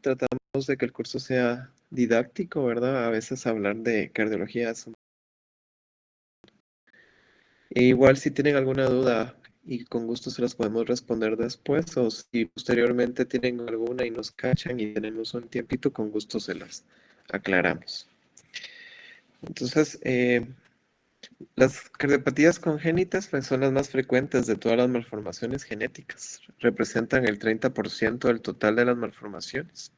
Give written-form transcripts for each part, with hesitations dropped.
Tratamos de que el curso sea didáctico, ¿verdad? A veces hablar de cardiología E igual si tienen alguna duda y con gusto se las podemos responder después o si posteriormente tienen alguna y nos cachan y tenemos un tiempito, con gusto se las aclaramos. Entonces, las cardiopatías congénitas pues, son las más frecuentes de todas las malformaciones genéticas. Representan el 30% del total de las malformaciones.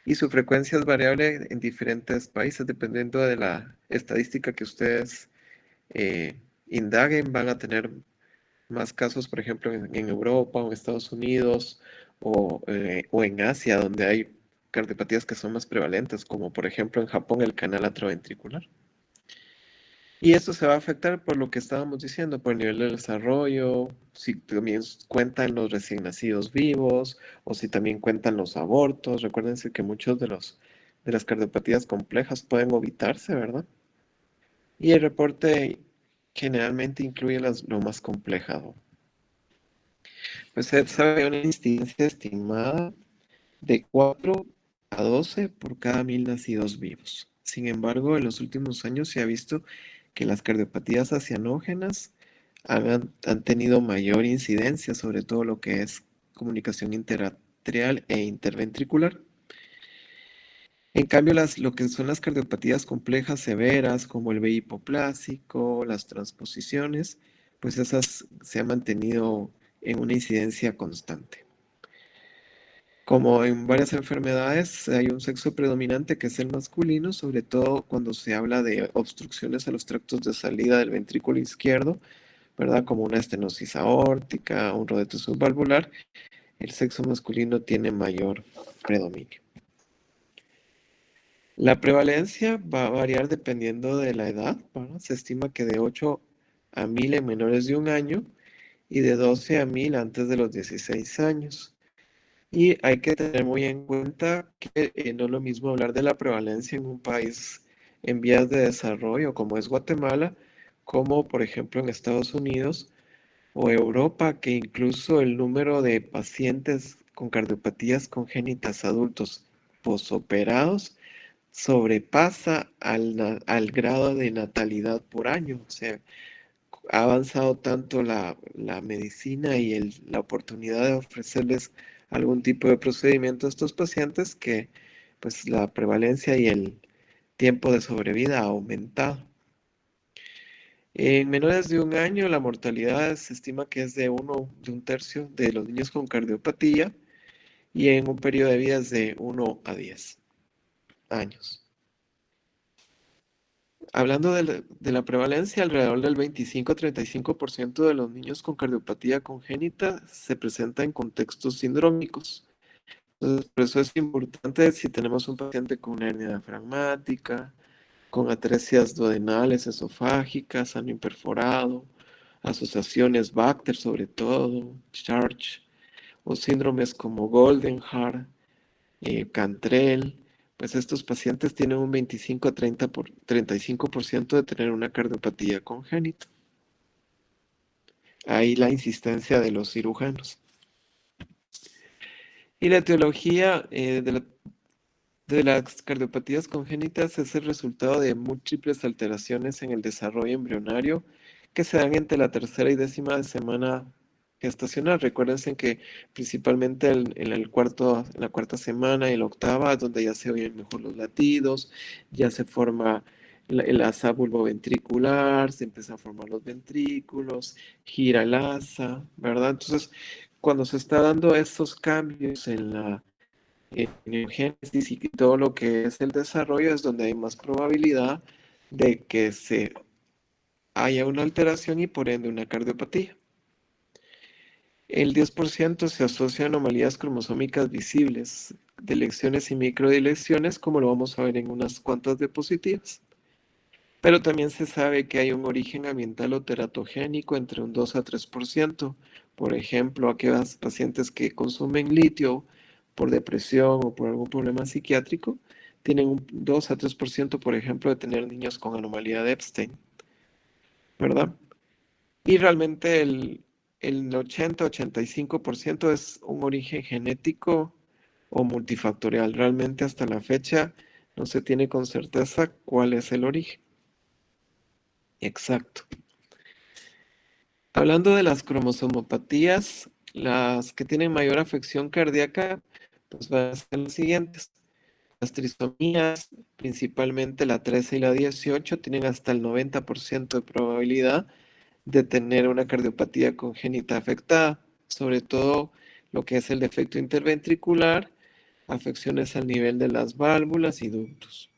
Y su frecuencia es variable en diferentes países, dependiendo de la estadística que ustedes indaguen. Van a tener más casos, por ejemplo, en Europa o en Estados Unidos o en Asia, donde hay cardiopatías que son más prevalentes, como por ejemplo en Japón el canal atrioventricular. Y esto se va a afectar por lo que estábamos diciendo, por el nivel de desarrollo, si también cuentan los recién nacidos vivos o si también cuentan los abortos. Recuérdense que muchos de las cardiopatías complejas pueden evitarse, ¿verdad? Y el reporte generalmente incluye lo más complejo. Pues se sabe una incidencia estimada de 4 a 12 por cada 1000 nacidos vivos. Sin embargo, en los últimos años se ha visto que las cardiopatías acianógenas han tenido mayor incidencia, sobre todo lo que es comunicación interatrial e interventricular. En cambio, lo que son las cardiopatías complejas severas, como el VI hipoplásico, las transposiciones, pues esas se han mantenido en una incidencia constante. Como en varias enfermedades, hay un sexo predominante que es el masculino, sobre todo cuando se habla de obstrucciones a los tractos de salida del ventrículo izquierdo, ¿verdad? Como una estenosis aórtica, un rodeto subvalvular, el sexo masculino tiene mayor predominio. La prevalencia va a variar dependiendo de la edad, ¿verdad? Se estima que de 8 a 1000 en menores de un año y de 12 a 1000 antes de los 16 años. Y hay que tener muy en cuenta que no es lo mismo hablar de la prevalencia en un país en vías de desarrollo como es Guatemala, como por ejemplo en Estados Unidos o Europa, que incluso el número de pacientes con cardiopatías congénitas adultos posoperados sobrepasa al grado de natalidad por año. O sea, ha avanzado tanto la medicina y la oportunidad de ofrecerles algún tipo de procedimiento a estos pacientes que pues la prevalencia y el tiempo de sobrevida ha aumentado. En menores de un año la mortalidad se estima que es de un tercio de los niños con cardiopatía y en un periodo de vida es de 1 a 10 años. Hablando de la prevalencia, alrededor del 25-35% de los niños con cardiopatía congénita se presenta en contextos sindrómicos. Entonces, por eso es importante si tenemos un paciente con una hernia diafragmática, con atresias duodenales, esofágicas, ano imperforado, asociaciones Bacter sobre todo, Charge, o síndromes como Goldenhar, Cantrell, pues estos pacientes tienen un 25 a 35% de tener una cardiopatía congénita. Ahí la insistencia de los cirujanos. Y la etiología de las cardiopatías congénitas es el resultado de múltiples alteraciones en el desarrollo embrionario que se dan entre la tercera y décima semana gestacional. Recuérdense que principalmente en la cuarta semana y la octava es donde ya se oyen mejor los latidos, ya se forma el asa vulvoventricular, se empiezan a formar los ventrículos, gira el asa, ¿verdad? Entonces, cuando se está dando estos cambios en el génesis y todo lo que es el desarrollo es donde hay más probabilidad de que se haya una alteración y por ende una cardiopatía. El 10% se asocia a anomalías cromosómicas visibles, deleciones y microdeleciones, como lo vamos a ver en unas cuantas diapositivas. Pero también se sabe que hay un origen ambiental o teratogénico entre un 2 a 3%. Por ejemplo, aquellos pacientes que consumen litio por depresión o por algún problema psiquiátrico, tienen un 2 a 3%, por ejemplo, de tener niños con anomalía de Epstein, ¿verdad? Y realmente el 80-85% es un origen genético o multifactorial. Realmente hasta la fecha no se tiene con certeza cuál es el origen. Exacto. Hablando de las cromosomopatías, las que tienen mayor afección cardíaca, pues van a ser las siguientes. Las trisomías, principalmente la 13 y la 18, tienen hasta el 90% de probabilidad de tener una cardiopatía congénita afectada, sobre todo lo que es el defecto interventricular, afecciones al nivel de las válvulas y ductos.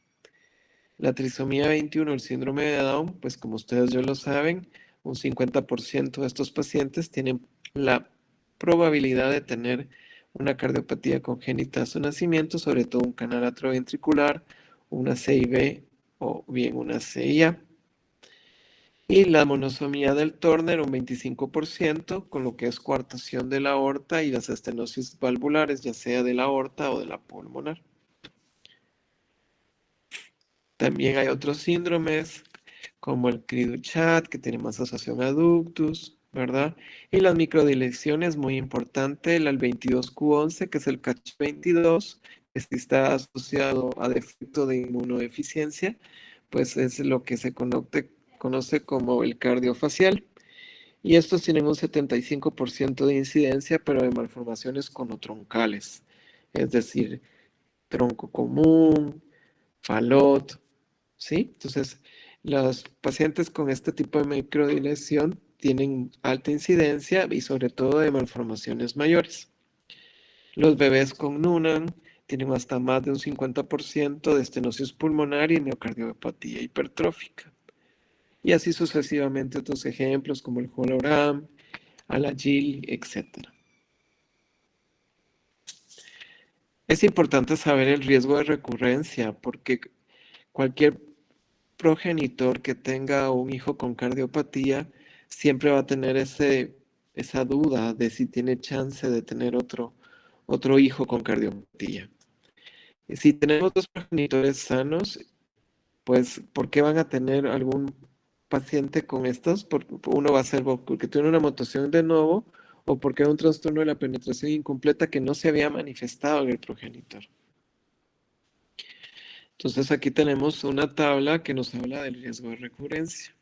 La trisomía 21, el síndrome de Down, pues como ustedes ya lo saben, un 50% de estos pacientes tienen la probabilidad de tener una cardiopatía congénita a su nacimiento, sobre todo un canal atrioventricular, una CIB o bien una CIA. Y la monosomía del Turner, un 25%, con lo que es coartación de la aorta y las estenosis valvulares, ya sea de la aorta o de la pulmonar. También hay otros síndromes, como el Cri-du-Chat, que tiene más asociación a ductus, ¿verdad? Y las microdilecciones, muy importante, el 22q11, que es el CACH22, que sí está asociado a defecto de inmunodeficiencia, pues es lo que se conoce como el cardiofacial. Y estos tienen un 75% de incidencia, pero de malformaciones conotroncales, es decir, tronco común, falot, ¿sí? Entonces, los pacientes con este tipo de microdilesión tienen alta incidencia y sobre todo de malformaciones mayores. Los bebés con Noonan tienen hasta más de un 50% de estenosis pulmonar y miocardiopatía hipertrófica. Y así sucesivamente otros ejemplos como el Hologram, Alagil, etc. Es importante saber el riesgo de recurrencia porque cualquier progenitor que tenga un hijo con cardiopatía siempre va a tener esa duda de si tiene chance de tener otro hijo con cardiopatía. Y si tenemos dos progenitores sanos, pues ¿por qué van a tener algún paciente con estos? Uno va a ser porque tiene una mutación de nuevo o porque hay un trastorno de la penetración incompleta que no se había manifestado en el progenitor. Entonces aquí tenemos una tabla que nos habla del riesgo de recurrencia.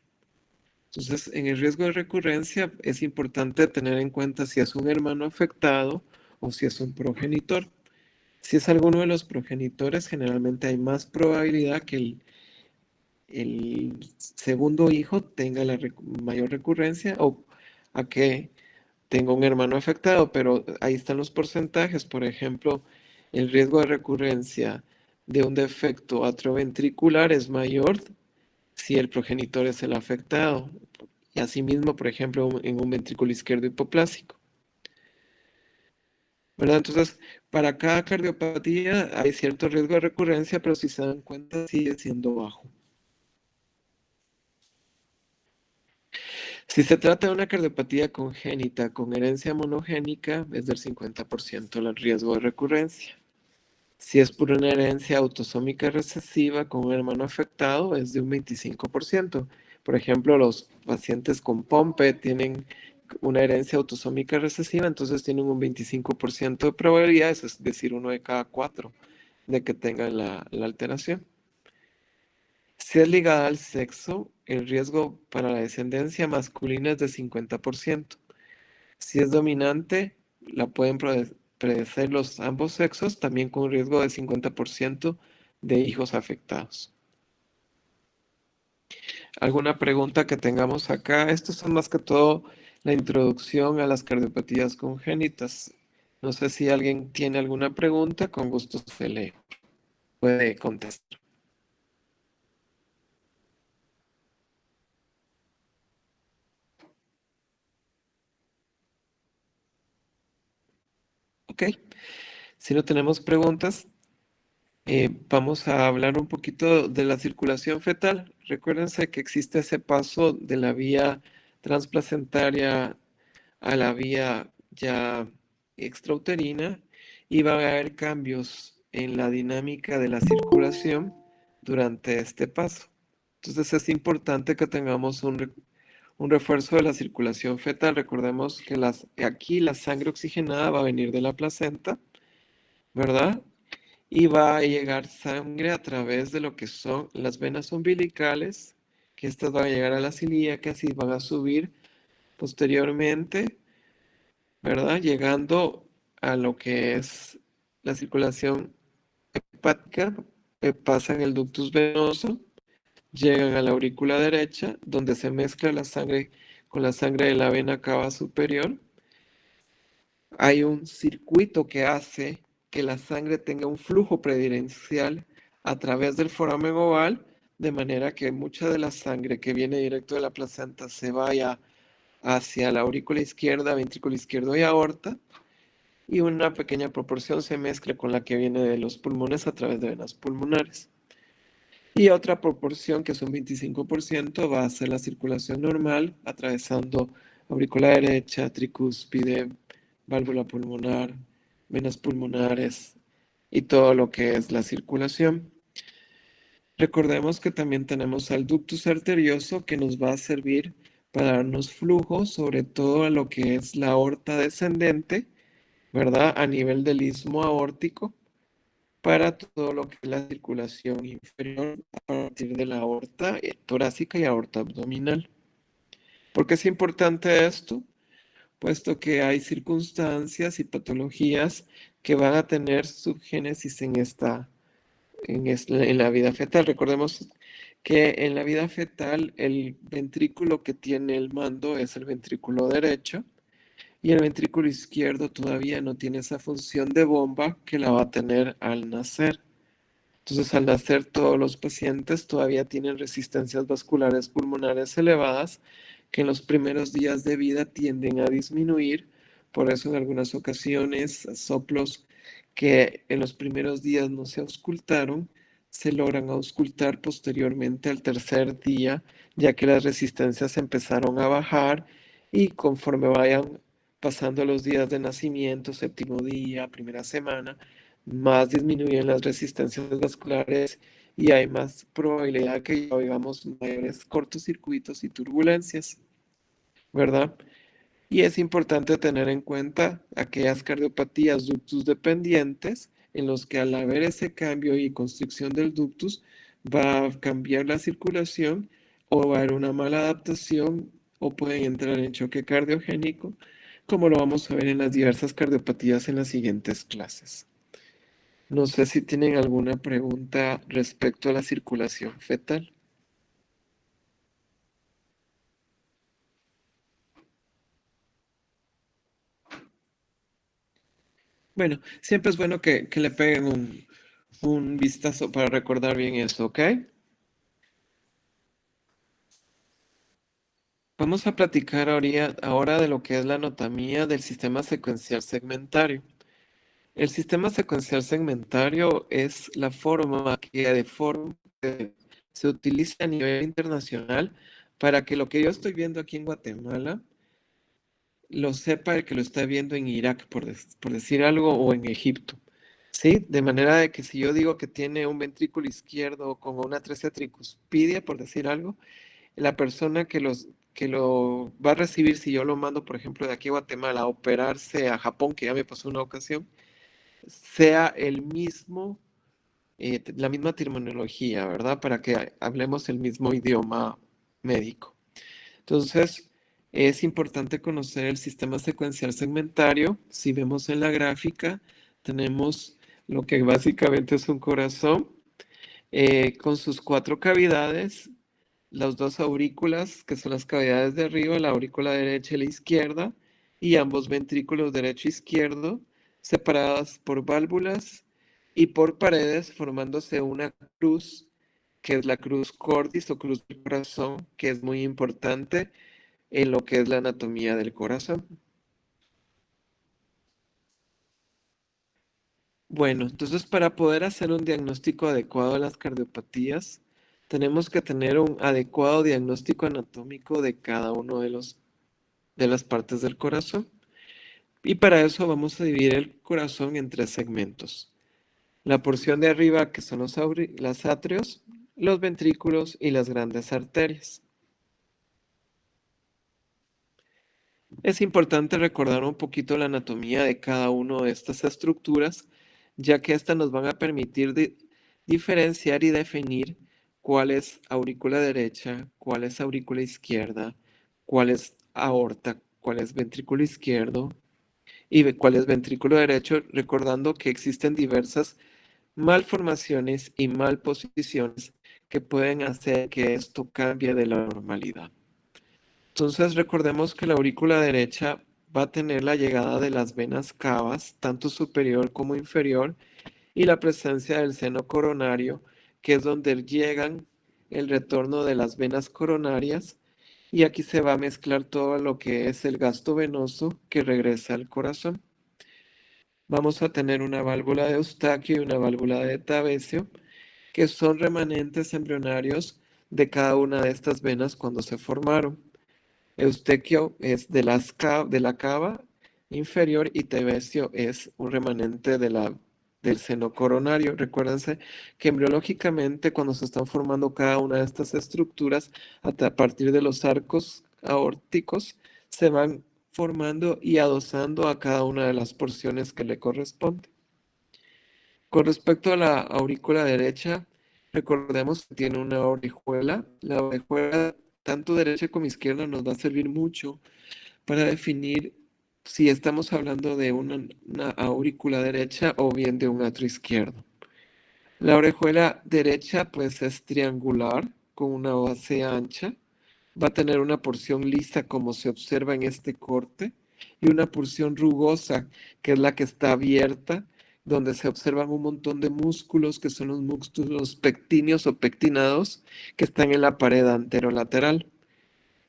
Entonces, en el riesgo de recurrencia es importante tener en cuenta si es un hermano afectado o si es un progenitor. Si es alguno de los progenitores, generalmente hay más probabilidad que el segundo hijo tenga la mayor recurrencia o a que tenga un hermano afectado, pero ahí están los porcentajes. Por ejemplo, el riesgo de recurrencia de un defecto atrioventricular es mayor si el progenitor es el afectado. Y asimismo, por ejemplo, en un ventrículo izquierdo hipoplásico. ¿Verdad? Entonces, para cada cardiopatía hay cierto riesgo de recurrencia, pero si se dan cuenta, sigue siendo bajo. Si se trata de una cardiopatía congénita con herencia monogénica, es del 50% el riesgo de recurrencia. Si es por una herencia autosómica recesiva con un hermano afectado, es de un 25%. Por ejemplo, los pacientes con POMPE tienen una herencia autosómica recesiva, entonces tienen un 25% de probabilidades, es decir, uno de cada cuatro, de que tengan la alteración. Si es ligada al sexo, el riesgo para la descendencia masculina es de 50%. Si es dominante, la pueden predecer los ambos sexos, también con un riesgo de 50% de hijos afectados. ¿Alguna pregunta que tengamos acá? Estos son más que todo la introducción a las cardiopatías congénitas. No sé si alguien tiene alguna pregunta, con gusto se le puede contestar. Ok, si no tenemos preguntas, vamos a hablar un poquito de la circulación fetal. Recuérdense que existe ese paso de la vía transplacentaria a la vía ya extrauterina y va a haber cambios en la dinámica de la circulación durante este paso. Entonces es importante que tengamos un refuerzo de la circulación fetal. Recordemos que aquí la sangre oxigenada va a venir de la placenta ¿verdad? Y va a llegar sangre a través de lo que son las venas umbilicales, que estas van a llegar a las ilíacas y van a subir posteriormente, ¿verdad? Llegando a lo que es la circulación hepática, pasan el ductus venoso, llegan a la aurícula derecha, donde se mezcla la sangre con la sangre de la vena cava superior. Hay un circuito que hace que la sangre tenga un flujo predireccional a través del foramen oval, de manera que mucha de la sangre que viene directo de la placenta se vaya hacia la aurícula izquierda, ventrículo izquierdo y aorta, y una pequeña proporción se mezcla con la que viene de los pulmones a través de venas pulmonares. Y otra proporción, que es un 25%, va a ser la circulación normal, atravesando aurícula derecha, tricúspide, válvula pulmonar, venas pulmonares y todo lo que es la circulación. Recordemos que también tenemos al ductus arterioso, que nos va a servir para darnos flujo, sobre todo a lo que es la aorta descendente, ¿verdad? A nivel del istmo aórtico, para todo lo que es la circulación inferior a partir de la aorta torácica y aorta abdominal. ¿Por qué es importante esto? Puesto que hay circunstancias y patologías que van a tener subgénesis en la vida fetal. Recordemos que en la vida fetal el ventrículo que tiene el mando es el ventrículo derecho y el ventrículo izquierdo todavía no tiene esa función de bomba que la va a tener al nacer. Entonces, al nacer, todos los pacientes todavía tienen resistencias vasculares pulmonares elevadas que en los primeros días de vida tienden a disminuir. Por eso, en algunas ocasiones, soplos que en los primeros días no se auscultaron, se logran auscultar posteriormente al tercer día, ya que las resistencias empezaron a bajar y conforme vayan pasando los días de nacimiento, séptimo día, primera semana, más disminuyen las resistencias vasculares y hay más probabilidad que oigamos mayores cortocircuitos y turbulencias, ¿verdad? Y es importante tener en cuenta aquellas cardiopatías ductus dependientes en los que al haber ese cambio y constricción del ductus va a cambiar la circulación o va a haber una mala adaptación o pueden entrar en choque cardiogénico, como lo vamos a ver en las diversas cardiopatías en las siguientes clases. No sé si tienen alguna pregunta respecto a la circulación fetal. Bueno, siempre es bueno que le peguen un vistazo para recordar bien eso, ¿ok? Vamos a platicar ahora de lo que es la anatomía del sistema secuencial segmentario. El sistema secuencial segmentario es la forma que se utiliza a nivel internacional para que lo que yo estoy viendo aquí en Guatemala lo sepa el que lo está viendo en Irak, por decir algo, o en Egipto. ¿Sí? De manera de que si yo digo que tiene un ventrículo izquierdo como una atresia tricuspidia, por decir algo, la persona que lo va a recibir, si yo lo mando, por ejemplo, de aquí a Guatemala a operarse a Japón, que ya me pasó una ocasión, sea el mismo, la misma terminología, ¿verdad? Para que hablemos el mismo idioma médico. Entonces, es importante conocer el sistema secuencial segmentario. Si vemos en la gráfica, tenemos lo que básicamente es un corazón con sus cuatro cavidades, las dos aurículas, que son las cavidades de arriba, la aurícula derecha y la izquierda, y ambos ventrículos derecho e izquierdo, separadas por válvulas y por paredes, formándose una cruz, que es la cruz cordis o cruz del corazón, que es muy importante en lo que es la anatomía del corazón. Bueno, entonces para poder hacer un diagnóstico adecuado de las cardiopatías, tenemos que tener un adecuado diagnóstico anatómico de cada uno de las partes del corazón. Y para eso vamos a dividir el corazón en tres segmentos. La porción de arriba, que son los atrios, los ventrículos y las grandes arterias. Es importante recordar un poquito la anatomía de cada una de estas estructuras, ya que estas nos van a permitir diferenciar y definir cuál es aurícula derecha, cuál es aurícula izquierda, cuál es aorta, cuál es ventrículo izquierdo y cuál es ventrículo derecho, recordando que existen diversas malformaciones y malposiciones que pueden hacer que esto cambie de la normalidad. Entonces recordemos que la aurícula derecha va a tener la llegada de las venas cavas, tanto superior como inferior, y la presencia del seno coronario, que es donde llegan el retorno de las venas coronarias, y aquí se va a mezclar todo lo que es el gasto venoso que regresa al corazón. Vamos a tener una válvula de Eustaquio y una válvula de Tabesio, que son remanentes embrionarios de cada una de estas venas cuando se formaron. Eustaquio es de la cava inferior y Tebesio es un remanente del seno coronario. Recuérdense que embriológicamente cuando se están formando cada una de estas estructuras, a partir de los arcos aórticos, se van formando y adosando a cada una de las porciones que le corresponde. Con respecto a la aurícula derecha, recordemos que tiene una orejuela. La orejuela, tanto derecha como izquierda, nos va a servir mucho para definir si estamos hablando de una aurícula derecha o bien de un atrio izquierdo. La orejuela derecha pues es triangular con una base ancha. Va a tener una porción lisa como se observa en este corte y una porción rugosa que es la que está abierta, donde se observan un montón de músculos que son los músculos pectíneos o pectinados que están en la pared anterolateral.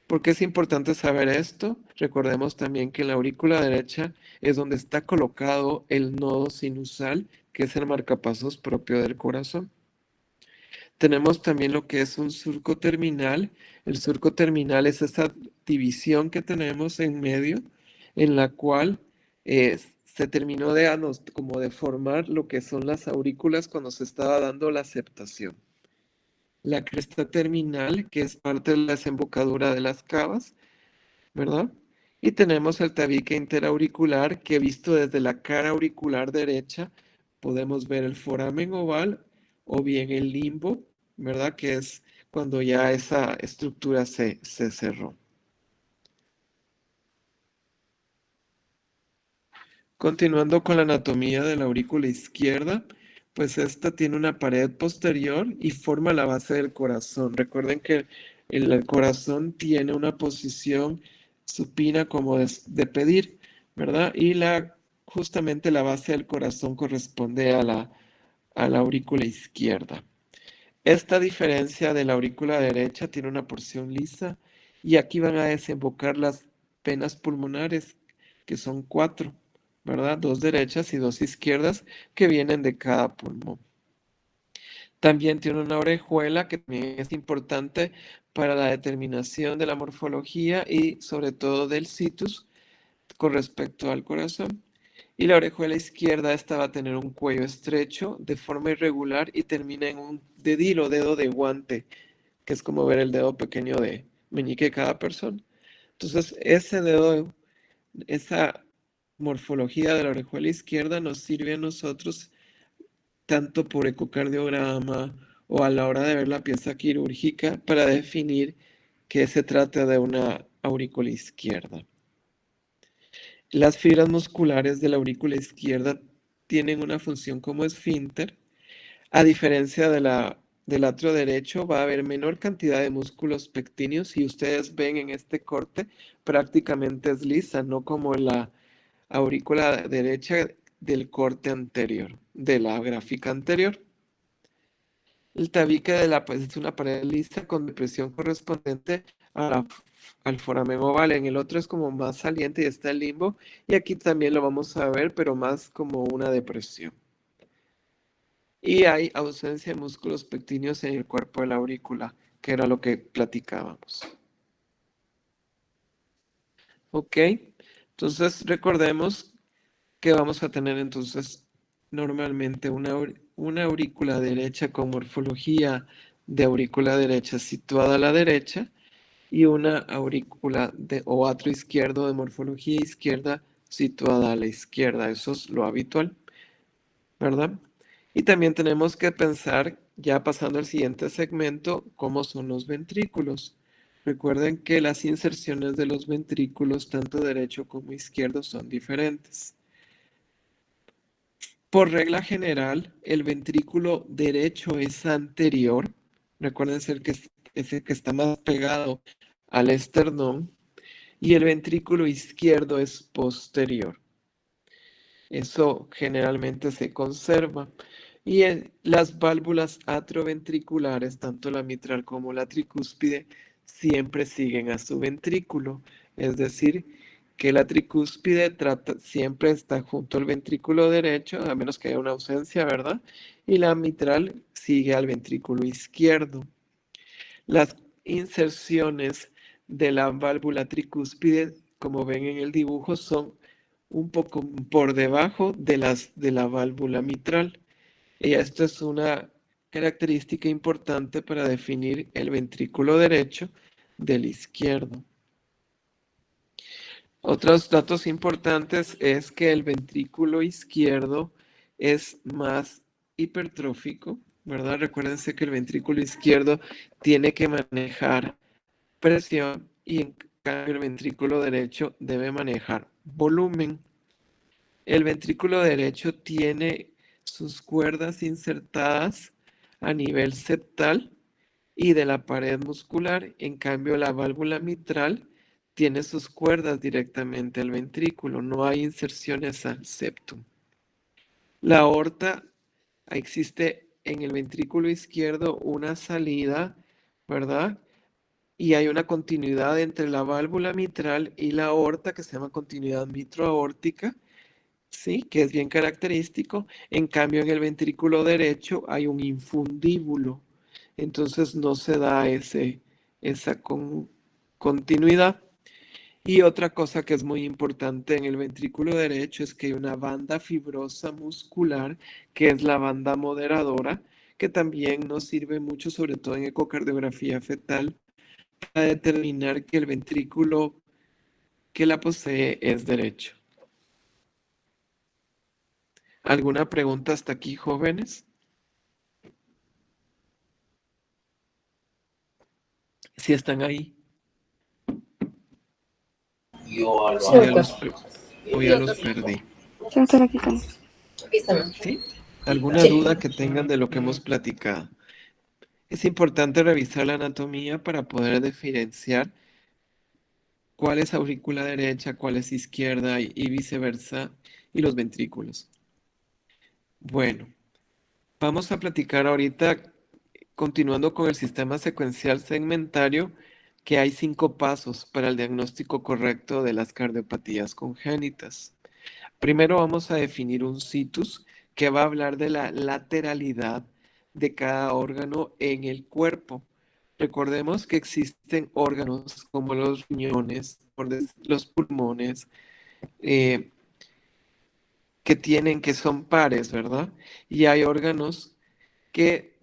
¿Por qué es importante saber esto? Recordemos también que en la aurícula derecha es donde está colocado el nodo sinusal, que es el marcapasos propio del corazón. Tenemos también lo que es un surco terminal. El surco terminal es esa división que tenemos en medio, en la cual se terminó como de formar lo que son las aurículas cuando se estaba dando la aceptación. La cresta terminal, que es parte de la desembocadura de las cavas, ¿verdad? Y tenemos el tabique interauricular que visto desde la cara auricular derecha podemos ver el foramen oval o bien el limbo, ¿verdad? Que es cuando ya esa estructura se cerró. Continuando con la anatomía de la aurícula izquierda, pues esta tiene una pared posterior y forma la base del corazón. Recuerden que el corazón tiene una posición supina como de pedir, ¿verdad? Y justamente la base del corazón corresponde a la aurícula izquierda. Esta diferencia de la aurícula derecha tiene una porción lisa y aquí van a desembocar las venas pulmonares, que son cuatro, ¿verdad? Dos derechas y dos izquierdas que vienen de cada pulmón. También tiene una orejuela que también es importante para la determinación de la morfología y sobre todo del situs con respecto al corazón. Y la orejuela izquierda, esta va a tener un cuello estrecho de forma irregular y termina en un dedil o dedo de guante, que es como ver el dedo pequeño de meñique de cada persona. Entonces, ese dedo, esa morfología de la orejuela izquierda nos sirve a nosotros tanto por ecocardiograma o a la hora de ver la pieza quirúrgica para definir que se trata de una aurícula izquierda. Las fibras musculares de la aurícula izquierda tienen una función como esfínter. A diferencia del atrio derecho, va a haber menor cantidad de músculos pectíneos y ustedes ven en este corte prácticamente es lisa, no como en la aurícula derecha del corte anterior, de la gráfica anterior. El tabique pues, es una pared lisa con depresión correspondiente al foramen oval. En el otro es como más saliente y está el limbo. Y aquí también lo vamos a ver, pero más como una depresión. Y hay ausencia de músculos pectíneos en el cuerpo de la aurícula, que era lo que platicábamos. Ok, entonces recordemos que vamos a tener entonces normalmente una aurícula derecha con morfología de aurícula derecha situada a la derecha y una aurícula o atrio izquierdo de morfología izquierda situada a la izquierda. Eso es lo habitual. ¿verdad? Y también tenemos que pensar, ya pasando al siguiente segmento, cómo son los ventrículos. Recuerden que las inserciones de los ventrículos, tanto derecho como izquierdo, son diferentes. Por regla general, el ventrículo derecho es anterior. Recuerden ser que es el que está más pegado al esternón. Y el ventrículo izquierdo es posterior. Eso generalmente se conserva. Y en las válvulas atrioventriculares, tanto la mitral como la tricúspide, siempre siguen a su ventrículo. Es decir, que la tricúspide siempre está junto al ventrículo derecho, a menos que haya una ausencia, ¿verdad? Y la mitral sigue al ventrículo izquierdo. Las inserciones de la válvula tricúspide, como ven en el dibujo, son un poco por debajo de las de la válvula mitral. Y esto es una característica importante para definir el ventrículo derecho del izquierdo. Otros datos importantes es que el ventrículo izquierdo es más hipertrófico, ¿verdad? Recuérdense que el ventrículo izquierdo tiene que manejar presión y en cambio el ventrículo derecho debe manejar volumen. El ventrículo derecho tiene sus cuerdas insertadas a nivel septal y de la pared muscular. En cambio, la válvula mitral tiene sus cuerdas directamente al ventrículo. No hay inserciones al septum. La aorta, existe en el ventrículo izquierdo una salida, ¿verdad? Y hay una continuidad entre la válvula mitral y la aorta que se llama continuidad mitroaórtica. Sí, que es bien característico. En cambio, en el ventrículo derecho hay un infundíbulo. Entonces no se da esa continuidad. Y otra cosa que es muy importante en el ventrículo derecho es que hay una banda fibrosa muscular, que es la banda moderadora, que también nos sirve mucho, sobre todo en ecocardiografía fetal, para determinar que el ventrículo que la posee es derecho. ¿Alguna pregunta hasta aquí, jóvenes? Si están ahí, Sí, o ya doctor. los, o ya los perdí. Sí, doctor, aquí estamos. ¿Sí? ¿Alguna Sí. duda que tengan de lo que hemos platicado? Es importante revisar la anatomía para poder diferenciar cuál es aurícula derecha, cuál es izquierda y viceversa, y los ventrículos. Bueno, vamos a platicar ahorita, continuando con el sistema secuencial segmentario, que hay 5 pasos para el diagnóstico correcto de las cardiopatías congénitas. Primero vamos a definir un situs que va a hablar de la lateralidad de cada órgano en el cuerpo. Recordemos que existen órganos como los riñones, los pulmones, eh, que son pares, ¿verdad? Y hay órganos que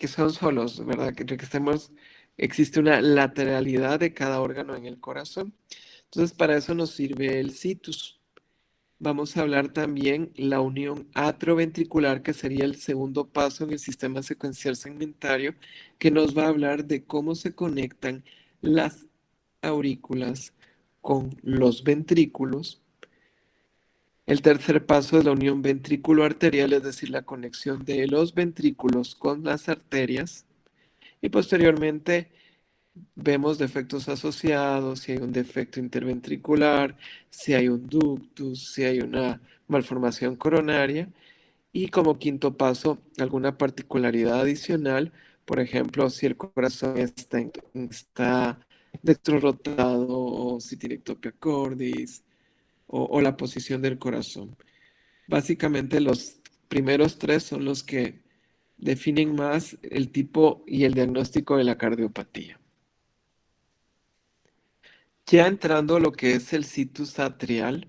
son solos, ¿verdad? Existe una lateralidad de cada órgano en el corazón. Entonces, para eso nos sirve el situs. Vamos a hablar también la unión atrioventricular, que sería el segundo paso en el sistema secuencial segmentario, que nos va a hablar de cómo se conectan las aurículas con los ventrículos. El tercer paso es la unión ventrículo-arterial, es decir, la conexión de los ventrículos con las arterias. Y posteriormente vemos defectos asociados, si hay un defecto interventricular, si hay un ductus, si hay una malformación coronaria. Y como quinto paso, alguna particularidad adicional, por ejemplo, si el corazón está dextrorrotado o si tiene ectopia cordis o la posición del corazón. Básicamente los primeros 3 son los que definen más el tipo y el diagnóstico de la cardiopatía. Ya entrando a lo que es el situs atrial,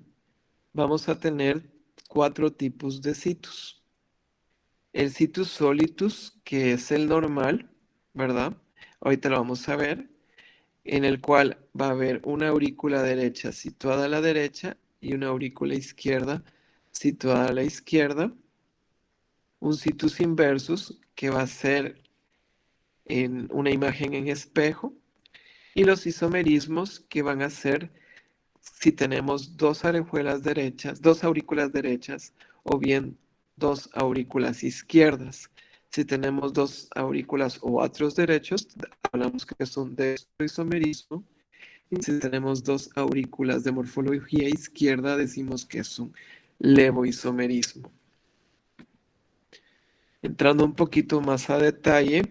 vamos a tener 4 tipos de situs. El situs solitus, que es el normal, ¿verdad? Ahorita lo vamos a ver, en el cual va a haber una aurícula derecha situada a la derecha y una aurícula izquierda situada a la izquierda, un situs inversus que va a ser en una imagen en espejo, y los isomerismos que van a ser si tenemos dos aurículas derechas o bien dos aurículas izquierdas. Si tenemos dos aurículas o atrios derechos, hablamos que son de isomerismo. Y si tenemos dos aurículas de morfología izquierda, decimos que es un levoisomerismo. Entrando un poquito más a detalle,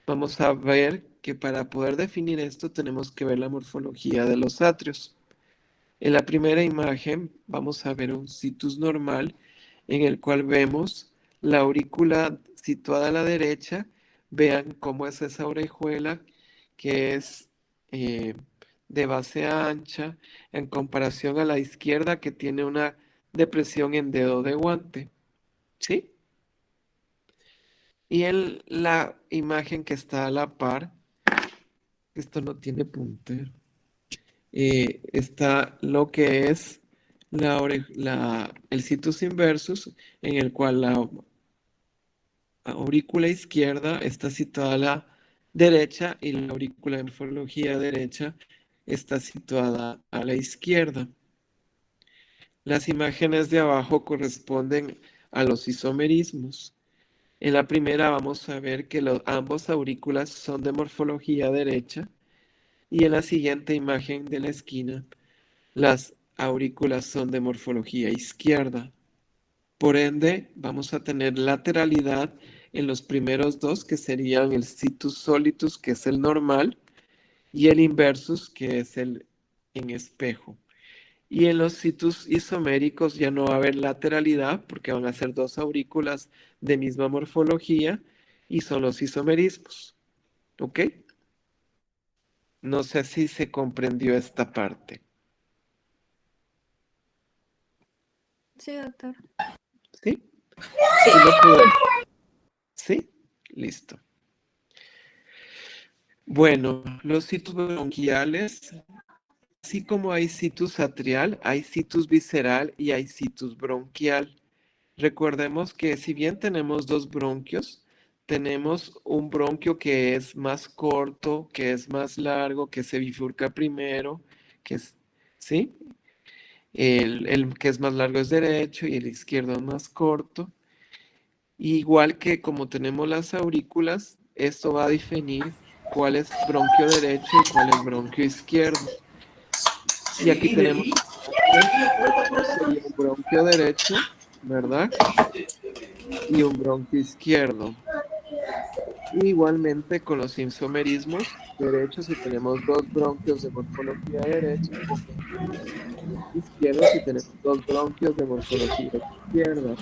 vamos a ver que para poder definir esto tenemos que ver la morfología de los atrios. En la primera imagen vamos a ver un situs normal en el cual vemos la aurícula situada a la derecha. Vean cómo es esa orejuela que es eh, de base ancha en comparación a la izquierda que tiene una depresión en dedo de guante. ¿Sí? Y en la imagen que está a la par, esto no tiene puntero, está lo que es el situs inversus, en el cual la aurícula izquierda está situada a la derecha y la aurícula de morfología derecha está situada a la izquierda. Las imágenes de abajo corresponden a los isomerismos. En la primera vamos a ver que ambos aurículas son de morfología derecha y en la siguiente imagen de la esquina las aurículas son de morfología izquierda. Por ende, vamos a tener lateralidad en los primeros dos, que serían el situs solitus, que es el normal, y el inversus, que es el en espejo. Y en los situs isoméricos ya no va a haber lateralidad, porque van a ser dos aurículas de misma morfología, y son los isomerismos. ¿Ok? No sé si se comprendió esta parte. Sí, doctor. ¿Sí? Sí. ¿Sí? Listo. Bueno, los situs bronquiales, así como hay situs atrial, hay situs visceral y hay situs bronquial. Recordemos que si bien tenemos dos bronquios, tenemos un bronquio que es más corto, que es más largo, que se bifurca primero, ¿sí? El que es más largo es derecho y el izquierdo es más corto. Igual que como tenemos las aurículas, esto va a definir cuál es bronquio derecho y cuál es bronquio izquierdo. Y aquí tenemos sería un bronquio derecho, ¿verdad? Y un bronquio izquierdo. Igualmente con los isomerismos derechos, si tenemos dos bronquios de morfología derecha, izquierdos, si tenemos dos bronquios de morfología izquierda.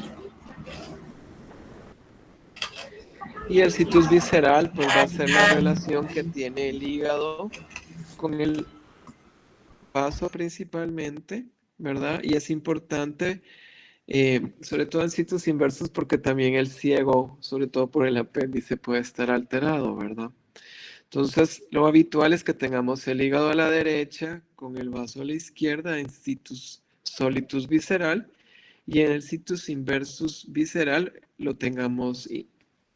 Y el situs visceral, pues va a ser la relación que tiene el hígado con el vaso principalmente, ¿verdad? Y es importante, sobre todo en situs inversos, porque también el ciego, sobre todo por el apéndice, puede estar alterado, ¿verdad? Entonces, lo habitual es que tengamos el hígado a la derecha con el vaso a la izquierda en situs solitus visceral y en el situs inversus visceral lo tengamos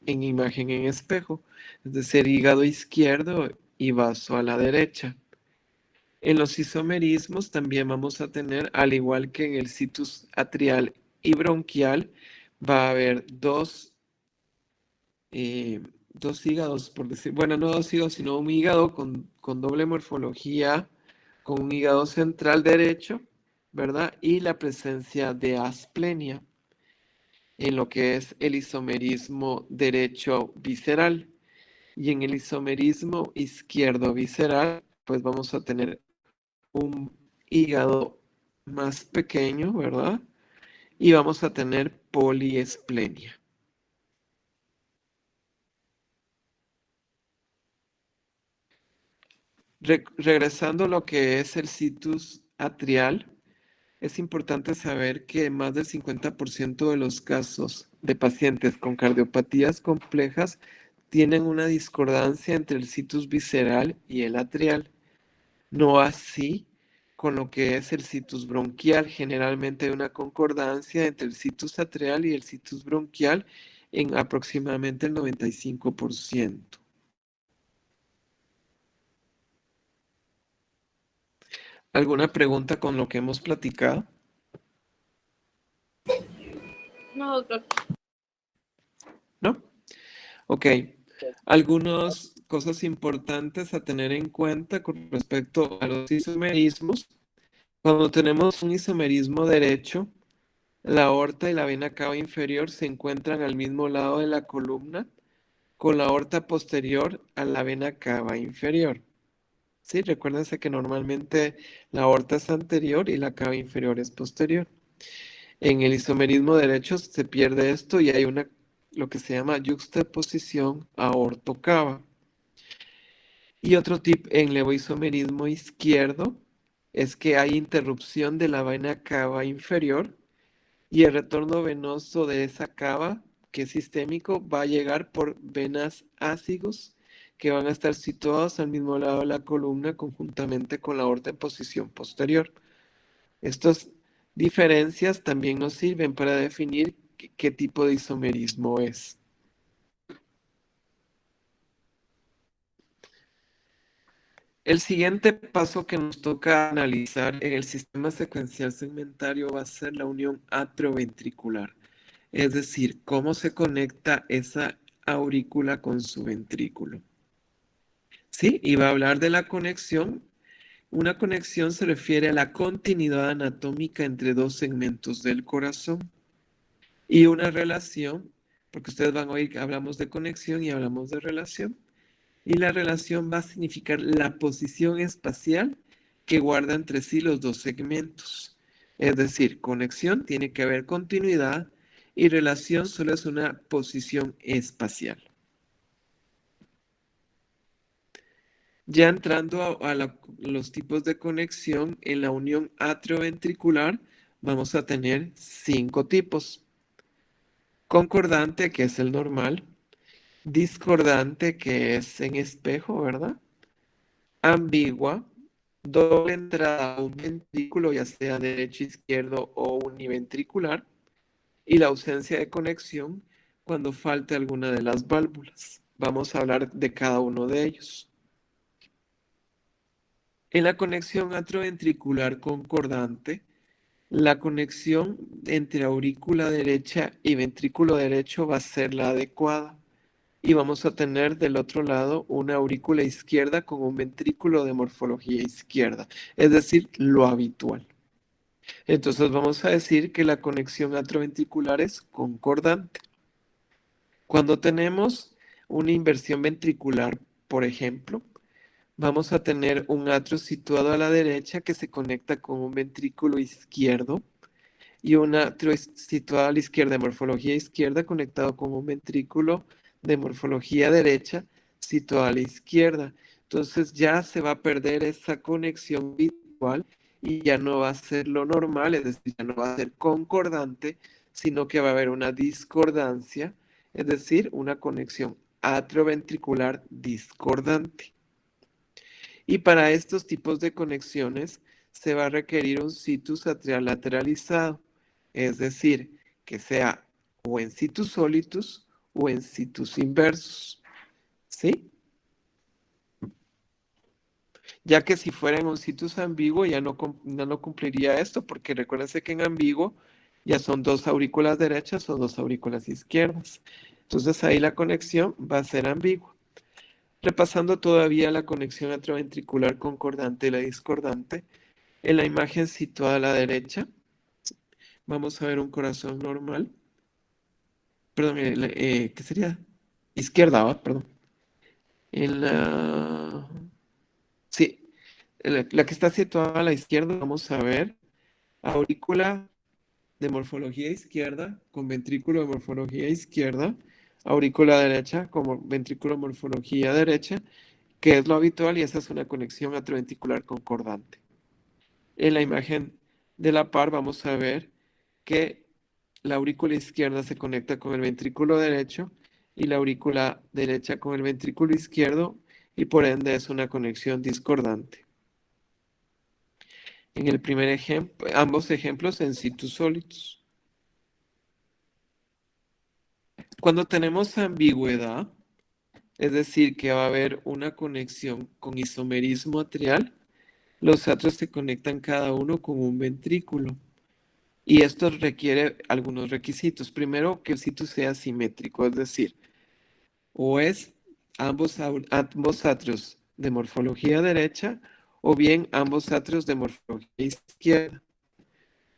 en imagen en espejo, es decir, hígado izquierdo y vaso a la derecha. En los isomerismos también vamos a tener, al igual que en el situs atrial y bronquial, va a haber dos hígados, por decir, bueno, no dos hígados, sino un hígado con doble morfología, con un hígado central derecho, ¿verdad? Y la presencia de asplenia en lo que es el isomerismo derecho visceral. Y en el isomerismo izquierdo visceral, pues vamos a tener un hígado más pequeño, ¿verdad? Y vamos a tener poliesplenia. Regresando a lo que es el situs atrial, es importante saber que más del 50% de los casos de pacientes con cardiopatías complejas tienen una discordancia entre el situs visceral y el atrial. No así con lo que es el situs bronquial. Generalmente hay una concordancia entre el situs atrial y el situs bronquial en aproximadamente el 95%. ¿Alguna pregunta con lo que hemos platicado? No, doctor. ¿No? Ok. Algunas cosas importantes a tener en cuenta con respecto a los isomerismos. Cuando tenemos un isomerismo derecho, la aorta y la vena cava inferior se encuentran al mismo lado de la columna, con la aorta posterior a la vena cava inferior. Sí, recuérdense que normalmente la aorta es anterior y la cava inferior es posterior. En el isomerismo derecho se pierde esto y hay lo que se llama yuxtaposición aortocava. Y otro tip en levoisomerismo izquierdo es que hay interrupción de la vena cava inferior y el retorno venoso de esa cava, que es sistémico, va a llegar por venas ácidos que van a estar situados al mismo lado de la columna conjuntamente con la aorta en posición posterior. Estas diferencias también nos sirven para definir qué tipo de isomerismo es. El siguiente paso que nos toca analizar en el sistema secuencial segmentario va a ser la unión atrioventricular, es decir, cómo se conecta esa aurícula con su ventrículo. ¿Sí? Y va a hablar de la conexión. Una conexión se refiere a la continuidad anatómica entre dos segmentos del corazón. Y una relación, porque ustedes van a oír que hablamos de conexión y hablamos de relación. Y la relación va a significar la posición espacial que guarda entre sí los dos segmentos. Es decir, conexión tiene que haber continuidad y relación solo es una posición espacial. Ya entrando a los tipos de conexión en la unión atrioventricular, vamos a tener 5 tipos. Concordante, que es el normal. Discordante, que es en espejo, ¿verdad? Ambigua, doble entrada a un ventrículo, ya sea derecho, izquierdo o univentricular, y la ausencia de conexión cuando falte alguna de las válvulas. Vamos a hablar de cada uno de ellos. En la conexión atrioventricular concordante, la conexión entre aurícula derecha y ventrículo derecho va a ser la adecuada. Y vamos a tener del otro lado una aurícula izquierda con un ventrículo de morfología izquierda, es decir, lo habitual. Entonces vamos a decir que la conexión atrioventricular es concordante. Cuando tenemos una inversión ventricular, por ejemplo, vamos a tener un atrio situado a la derecha que se conecta con un ventrículo izquierdo y un atrio situado a la izquierda de morfología izquierda conectado con un ventrículo de morfología derecha situado a la izquierda. Entonces ya se va a perder esa conexión visual y ya no va a ser lo normal, es decir, ya no va a ser concordante, sino que va a haber una discordancia, es decir, una conexión atrioventricular discordante. Y para estos tipos de conexiones se va a requerir un situs atrial lateralizado, es decir, que sea o en situs solitus o en situs inversus, ¿sí? Ya que si fuera en un situs ambiguo ya no cumpliría esto, porque recuérdense que en ambiguo ya son dos aurículas derechas o dos aurículas izquierdas. Entonces ahí la conexión va a ser ambigua. Repasando todavía la conexión atrioventricular concordante y la discordante, en la imagen situada a la derecha, vamos a ver un corazón normal. Perdón, ¿qué sería? Izquierda, perdón. En la... Sí, la que está situada a la izquierda, vamos a ver aurícula de morfología izquierda con ventrículo de morfología izquierda, aurícula derecha con ventrículo de morfología derecha, que es lo habitual y esa es una conexión atrioventricular concordante. En la imagen de la par vamos a ver que la aurícula izquierda se conecta con el ventrículo derecho y la aurícula derecha con el ventrículo izquierdo y por ende es una conexión discordante. En el primer ejemplo, ambos ejemplos en situ sólidos. Cuando tenemos ambigüedad, es decir, que va a haber una conexión con isomerismo atrial, los átomos se conectan cada uno con un ventrículo. Y esto requiere algunos requisitos. Primero, que el sitio sea simétrico, es decir, o es ambos atrios de morfología derecha o bien ambos atrios de morfología izquierda.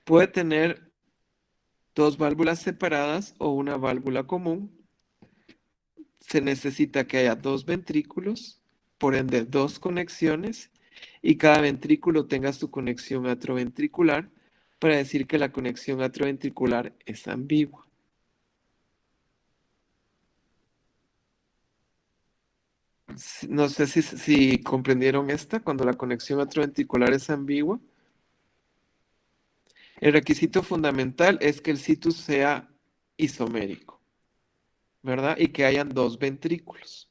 Puede tener dos válvulas separadas o una válvula común. Se necesita que haya dos ventrículos, por ende dos conexiones, y cada ventrículo tenga su conexión atrioventricular para decir que la conexión atrioventricular es ambigua. No sé si comprendieron esta, cuando la conexión atrioventricular es ambigua. El requisito fundamental es que el situs sea isomérico, ¿verdad? Y que hayan dos ventrículos.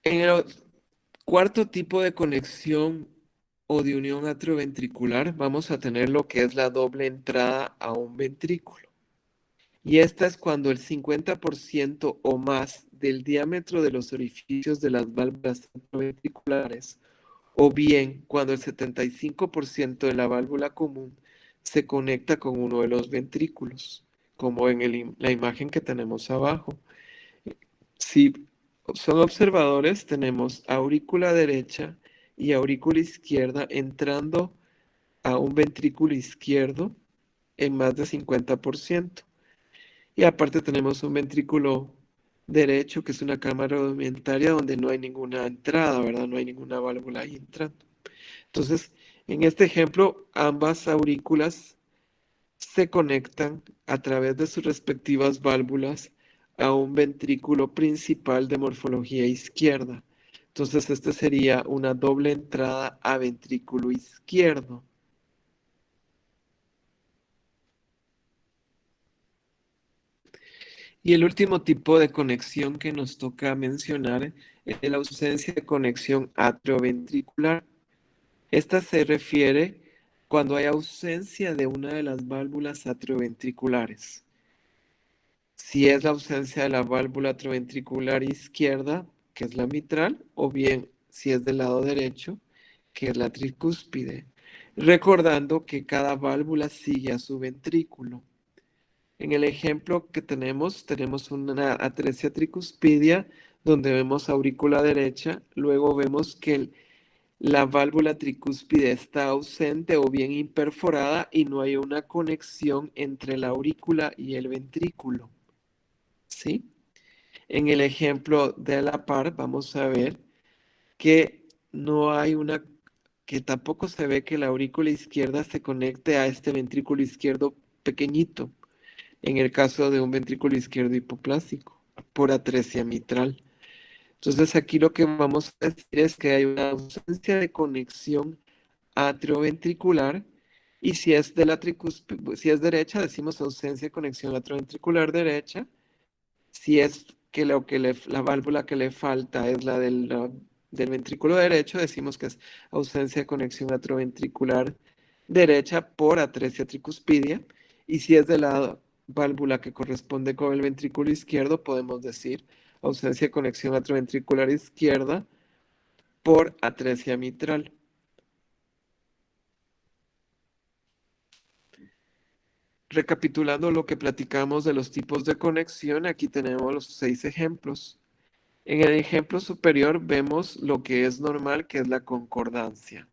En el cuarto tipo de conexión o de unión atrioventricular, vamos a tener lo que es la doble entrada a un ventrículo. Y esta es cuando el 50% o más del diámetro de los orificios de las válvulas atrioventriculares, o bien cuando el 75% de la válvula común se conecta con uno de los ventrículos, como en la imagen que tenemos abajo. Si son observadores, tenemos aurícula derecha y aurícula izquierda entrando a un ventrículo izquierdo en más de 50%. Y aparte tenemos un ventrículo derecho, que es una cámara rudimentaria donde no hay ninguna entrada, ¿verdad? No hay ninguna válvula ahí entrando. Entonces, en este ejemplo, ambas aurículas se conectan a través de sus respectivas válvulas a un ventrículo principal de morfología izquierda. Entonces, este sería una doble entrada a ventrículo izquierdo. Y el último tipo de conexión que nos toca mencionar es la ausencia de conexión atrioventricular. Esta se refiere cuando hay ausencia de una de las válvulas atrioventriculares. Si es la ausencia de la válvula atrioventricular izquierda, que es la mitral, o bien si es del lado derecho, que es la tricúspide. Recordando que cada válvula sigue a su ventrículo. En el ejemplo que tenemos una atresia tricuspidia donde vemos aurícula derecha, luego vemos que la válvula tricúspide está ausente o bien imperforada y no hay una conexión entre la aurícula y el ventrículo. ¿Sí? En el ejemplo de la par vamos a ver que no hay que tampoco se ve que la aurícula izquierda se conecte a este ventrículo izquierdo pequeñito, en el caso de un ventrículo izquierdo hipoplásico, por atresia mitral. Entonces aquí lo que vamos a decir es que hay una ausencia de conexión atrioventricular y si es de si es derecha, decimos ausencia de conexión atrioventricular derecha. Si es que la válvula que le falta es la del ventrículo derecho, decimos que es ausencia de conexión atrioventricular derecha por atresia tricuspidia. Y si es de la válvula que corresponde con el ventrículo izquierdo, podemos decir ausencia de conexión atrioventricular izquierda por atresia mitral. Recapitulando lo que platicamos de los tipos de conexión, aquí tenemos los 6 ejemplos. En el ejemplo superior vemos lo que es normal, que es la concordancia.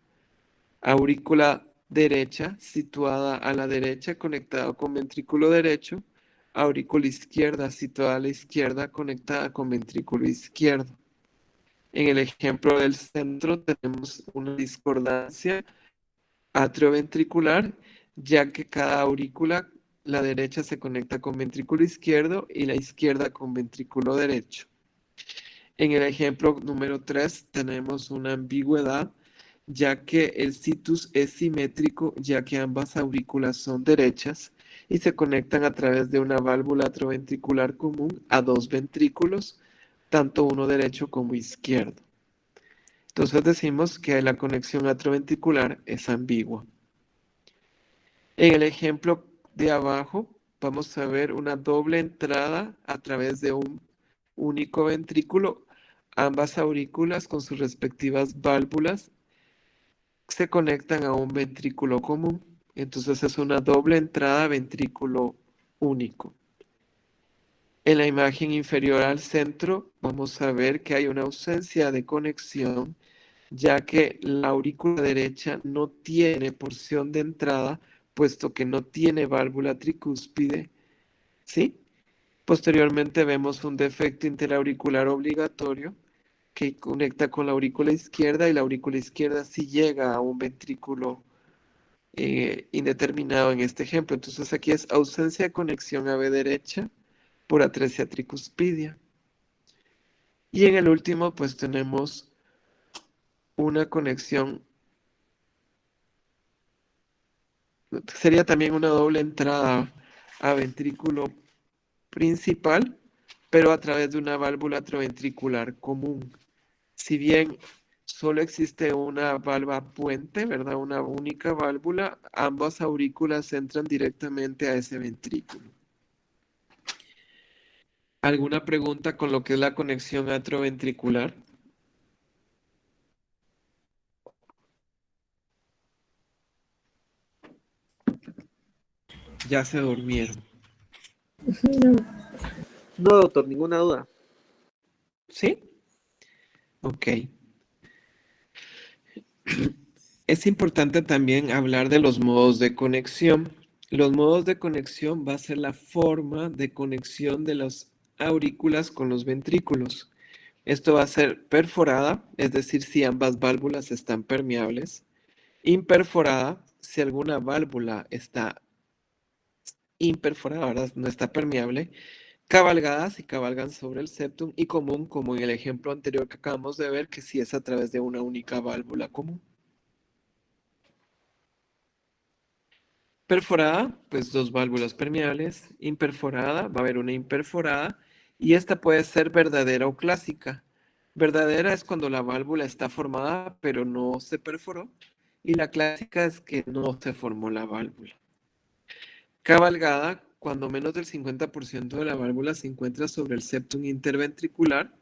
Aurícula derecha situada a la derecha conectada con ventrículo derecho. Aurícula izquierda situada a la izquierda conectada con ventrículo izquierdo. En el ejemplo del centro tenemos una discordancia atrioventricular, ya que cada aurícula, la derecha se conecta con ventrículo izquierdo y la izquierda con ventrículo derecho. En el ejemplo número 3 tenemos una ambigüedad, ya que el situs es simétrico, ya que ambas aurículas son derechas y se conectan a través de una válvula atrioventricular común a dos ventrículos tanto uno derecho como izquierdo. Entonces decimos que la conexión atrioventricular es ambigua. En el ejemplo de abajo vamos a ver una doble entrada a través de un único ventrículo. Ambas aurículas con sus respectivas válvulas se conectan a un ventrículo común. Entonces es una doble entrada a ventrículo único. En la imagen inferior al centro vamos a ver que hay una ausencia de conexión, ya que la aurícula derecha no tiene porción de entrada, puesto que no tiene válvula tricúspide, ¿sí? Posteriormente vemos un defecto interauricular obligatorio que conecta con la aurícula izquierda, y la aurícula izquierda sí llega a un ventrículo indeterminado en este ejemplo. Entonces aquí es ausencia de conexión AV derecha por atresia tricuspidia. Y en el último pues tenemos una conexión, sería también una doble entrada a ventrículo principal, pero a través de una válvula atrioventricular común. Si bien solo existe una válvula puente, ¿verdad? Una única válvula, ambas aurículas entran directamente a ese ventrículo. ¿Alguna pregunta con lo que es la conexión atrioventricular? Ya se durmieron. No, doctor, ninguna duda. ¿Sí? Ok. Es importante también hablar de los modos de conexión. Los modos de conexión va a ser la forma de conexión de las aurículas con los ventrículos. Esto va a ser perforada, es decir, si ambas válvulas están permeables. Imperforada, si alguna válvula está imperforada, ¿verdad? No está permeable. Cabalgada, si cabalgan sobre el septum. Y común, como en el ejemplo anterior que acabamos de ver, que si es a través de una única válvula común. Perforada, pues dos válvulas permeables. Imperforada, va a haber una imperforada. Y esta puede ser verdadera o clásica. Verdadera es cuando la válvula está formada, pero no se perforó. Y la clásica es que no se formó la válvula. Cabalgada, cuando menos del 50% de la válvula se encuentra sobre el septum interventricular,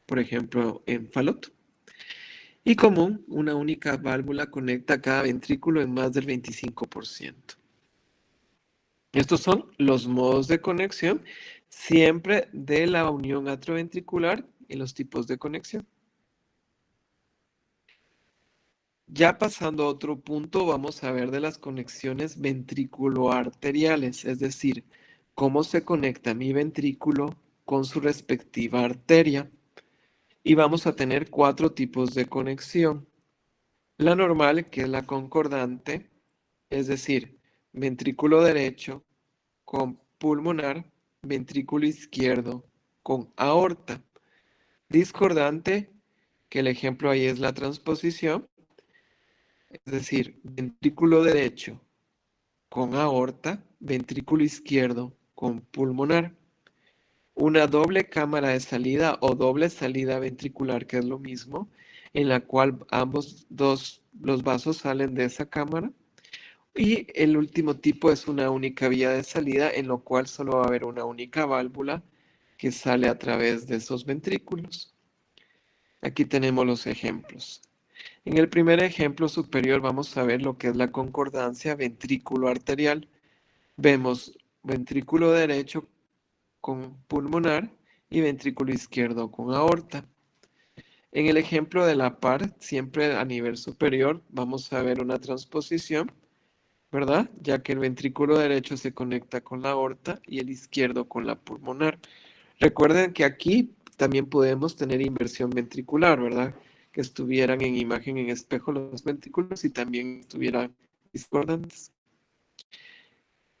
por ejemplo, en Fallot. Y común, una única válvula conecta cada ventrículo en más del 25%. Estos son los modos de conexión, siempre de la unión atrioventricular y los tipos de conexión. Ya pasando a otro punto, vamos a ver de las conexiones ventrículo-arteriales, es decir, cómo se conecta mi ventrículo con su respectiva arteria. Y vamos a tener 4 tipos de conexión. La normal, que es la concordante, es decir, ventrículo derecho con pulmonar, ventrículo izquierdo con aorta. Discordante, que el ejemplo ahí es la transposición, es decir, ventrículo derecho con aorta, ventrículo izquierdo con pulmonar. Una doble cámara de salida o doble salida ventricular, que es lo mismo, en la cual los vasos salen de esa cámara. Y el último tipo es una única vía de salida, en lo cual solo va a haber una única válvula que sale a través de esos ventrículos. Aquí tenemos los ejemplos. En el primer ejemplo superior vamos a ver lo que es la concordancia ventrículo arterial. Vemos ventrículo derecho con pulmonar y ventrículo izquierdo con aorta. En el ejemplo de la par, siempre a nivel superior, vamos a ver una transposición, ¿verdad? Ya que el ventrículo derecho se conecta con la aorta y el izquierdo con la pulmonar. Recuerden que aquí también podemos tener inversión ventricular, ¿verdad? Que estuvieran en imagen en espejo los ventrículos y también estuvieran discordantes.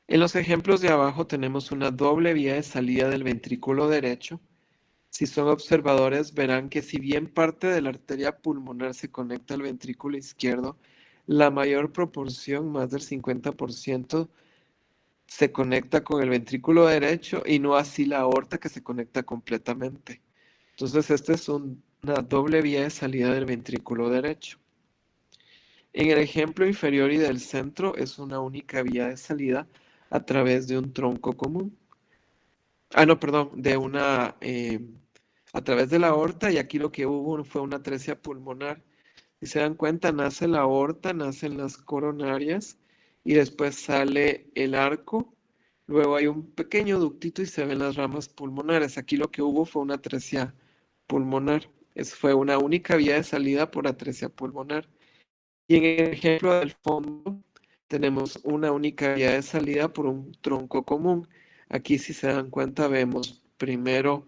En los ejemplos de abajo tenemos una doble vía de salida del ventrículo derecho. Si son observadores, verán que si bien parte de la arteria pulmonar se conecta al ventrículo izquierdo, la mayor proporción, más del 50%, se conecta con el ventrículo derecho y no así la aorta, que se conecta completamente. Entonces, esta es una doble vía de salida del ventrículo derecho. En el ejemplo inferior y del centro es una única vía de salida a través de un tronco común. No, perdón, a través de la aorta, y aquí lo que hubo fue una atresia pulmonar. Si se dan cuenta, nace la aorta, nacen las coronarias y después sale el arco. Luego hay un pequeño ductito y se ven las ramas pulmonares. Aquí lo que hubo fue una atresia pulmonar. Fue una única vía de salida por atresia pulmonar. Y en el ejemplo del fondo tenemos una única vía de salida por un tronco común. Aquí, si se dan cuenta, vemos primero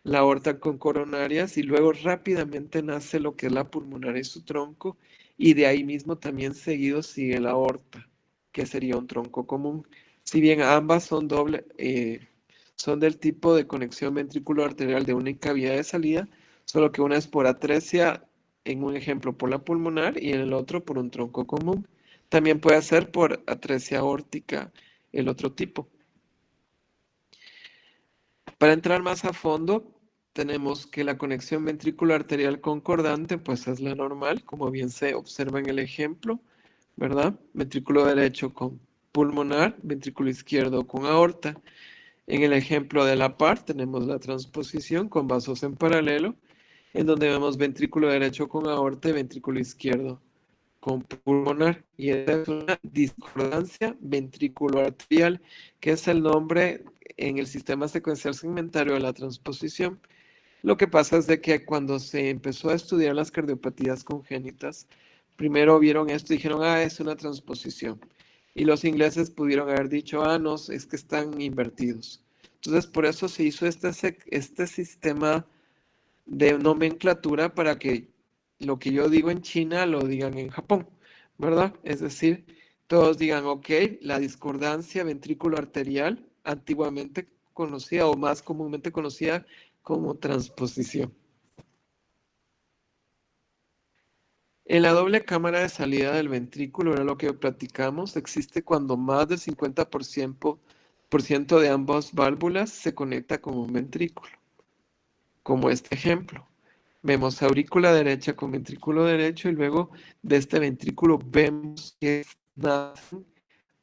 la aorta con coronarias y luego rápidamente nace lo que es la pulmonar y su tronco, y de ahí mismo también seguido sigue la aorta, que sería un tronco común. Si bien ambas son del tipo de conexión ventrículo-arterial de única vía de salida, solo que una es por atresia, en un ejemplo por la pulmonar y en el otro por un tronco común. También puede ser por atresia aórtica el otro tipo. Para entrar más a fondo, tenemos que la conexión ventrículo arterial concordante, pues es la normal, como bien se observa en el ejemplo, ¿verdad? Ventrículo derecho con pulmonar, ventrículo izquierdo con aorta. En el ejemplo de la par tenemos la transposición con vasos en paralelo, en donde vemos ventrículo derecho con aorta y ventrículo izquierdo con pulmonar. Y esta es una discordancia ventrículo-arterial, que es el nombre en el sistema secuencial segmentario de la transposición. Lo que pasa es de que cuando se empezó a estudiar las cardiopatías congénitas, primero vieron esto y dijeron, es una transposición. Y los ingleses pudieron haber dicho, no, es que están invertidos. Entonces, por eso se hizo este sistema de nomenclatura para que lo que yo digo en China lo digan en Japón, ¿verdad? Es decir, todos digan, ok, la discordancia ventrículo arterial, antiguamente conocida o más comúnmente conocida como transposición. En la doble cámara de salida del ventrículo, era lo que platicamos, existe cuando más del 50% de ambas válvulas se conecta con un ventrículo, como este ejemplo. Vemos aurícula derecha con ventrículo derecho y luego de este ventrículo vemos que nacen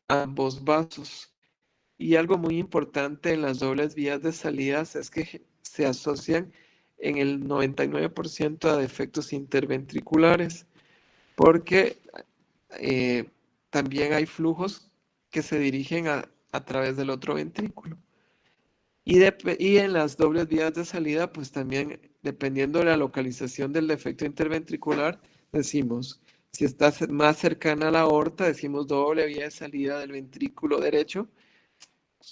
ambos vasos. Y algo muy importante en las dobles vías de salidas es que se asocian en el 99% a defectos interventriculares, porque también hay flujos que se dirigen a través del otro ventrículo. Y en las dobles vías de salida, pues también, dependiendo de la localización del defecto interventricular, decimos, si está más cercana a la aorta, decimos doble vía de salida del ventrículo derecho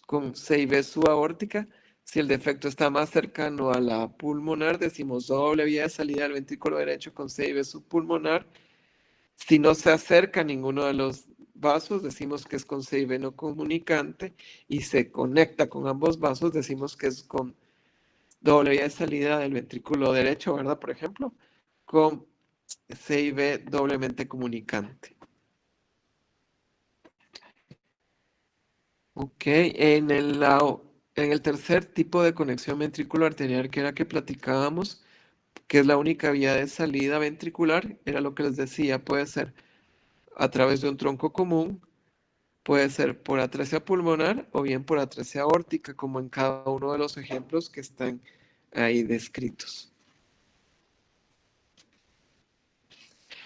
con C y B subaórtica. Si el defecto está más cercano a la pulmonar, decimos doble vía de salida del ventrículo derecho con C y B subpulmonar. Si no se acerca a ninguno de los vasos, decimos que es con C y B no comunicante, y se conecta con ambos vasos, decimos que es con doble vía de salida del ventrículo derecho, ¿verdad? Por ejemplo, con C y B doblemente comunicante. Ok, en el tercer tipo de conexión ventrículo-arterial, que era que platicábamos, que es la única vía de salida ventricular, era lo que les decía, puede ser a través de un tronco común, puede ser por atresia pulmonar o bien por atresia aórtica, como en cada uno de los ejemplos que están ahí descritos.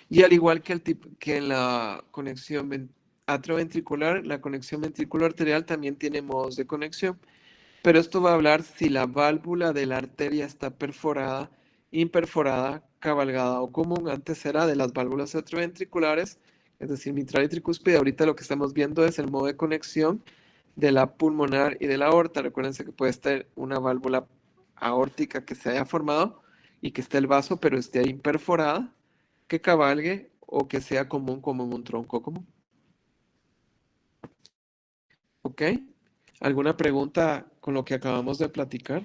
Y al igual que en la conexión atrioventricular, la conexión ventrículo-arterial también tiene modos de conexión. Pero esto va a hablar si la válvula de la arteria está perforada, imperforada, cabalgada o común. Antes era de las válvulas atrioventriculares, es decir, mitral y tricúspide. Ahorita lo que estamos viendo es el modo de conexión de la pulmonar y de la aorta. Recuérdense que puede estar una válvula aórtica que se haya formado y que esté el vaso, pero esté imperforada, que cabalgue o que sea común como en un tronco común. ¿Ok? ¿Alguna pregunta con lo que acabamos de platicar?